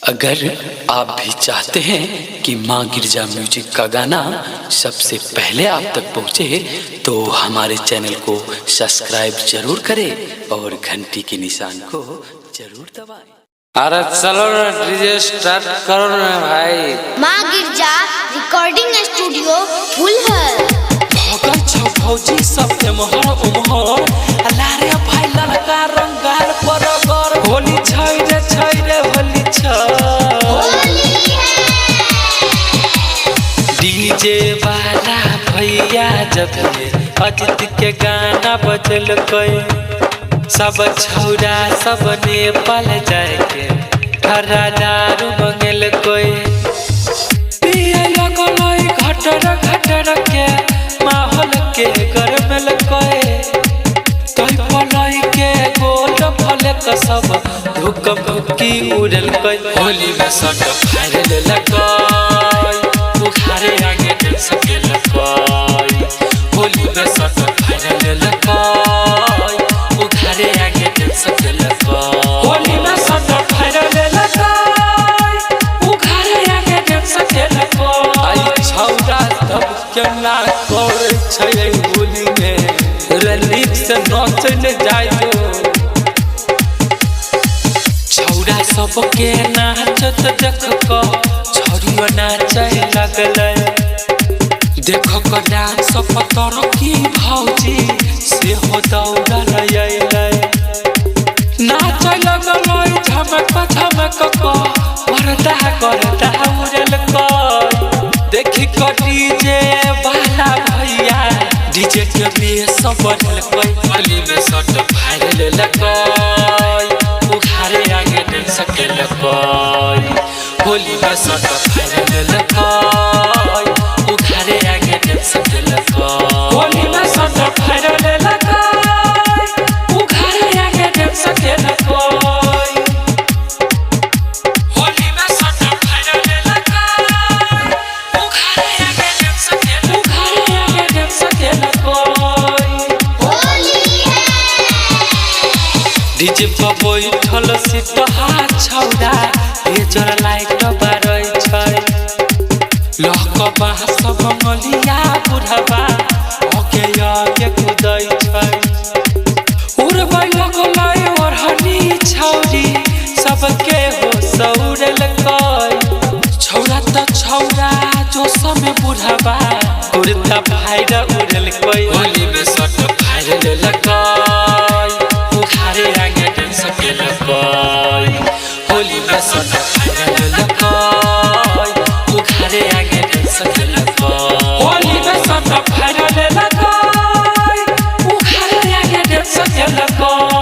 अगर आप भी चाहते हैं कि माँ गिरजा म्यूजिक का गाना सबसे पहले आप तक पहुँचे तो हमारे चैनल को सब्सक्राइब जरूर करें और घंटी के निशान को जरूर दबाएं। अरे चलो ना डीजे स्टार्ट करो ना भाई। माँ गिरजा रिकॉर्डिंग स्टूडियो फुलहर। भगत छौ भौजी सबके मोहर उमहर अलारे भाई ललका रंगार परगर होली छै रे होली छै। डीजे वाला भैया जब अजित के गाना बजल कोई सब छौरा सब नेपाल जाके हरा दारू मंगल कोई पिए लगल घटर के माहौल के गरमल कोई तोय पलई के गोल फल का सब धुकी उड़ल कोई होली में सट फाड़ ललकोई बुखारे आगे दे सके लकोई होली में सट फाड़ ललकोई बुखारे आगे दे सके लकोई होली में सट फाड़ ललकोई बुखारे आगे दे सके लकोई आई छौरा तब केना करे छै होली में रलीफ से नचल जाइयो छौरा सबके नाचत देख क छौरियो नाचै लगलै देख क डांस पतर की भौजी से हो दौड़ल अइलै नाचै लगलै झमक क परदा करदा उड़ल क देखी क डीजे वाला भैया डीजे के में सब बढ़ल कोई होली में सट फाड़ ललकोई बुखारे आगे दे सके लकोई होली में सट फाड़ ललकोई बुखारे आगे दे सके लकोई होली में सट फाड़ ललकोई बुखारे आगे दे सके लकोई होली में सट फाड़ ललकोई बुखारे आगे दे सके बुखारे आगे दे सके लकोई डीजे पर बैठल सिटहा छौरा ए जरा लाइट बारै छै लहकबा सब मलिया बुढ़बा ओके कुदै छै उड़बै लगलै ओढ़नी छौरी सबके हो सौरल कै छौरा त छौरा जो समय बुढ़बा उड़ता फाइर उड़ल कोई होली में सट फाइर ललकै बुखारे आगे दे सके लकोई होली में सट फाड़ ललकोई बुखारे आगे दे सके लकोई होली में सट फाड़ ललकोई बुखारे आगे दे सके लकोई।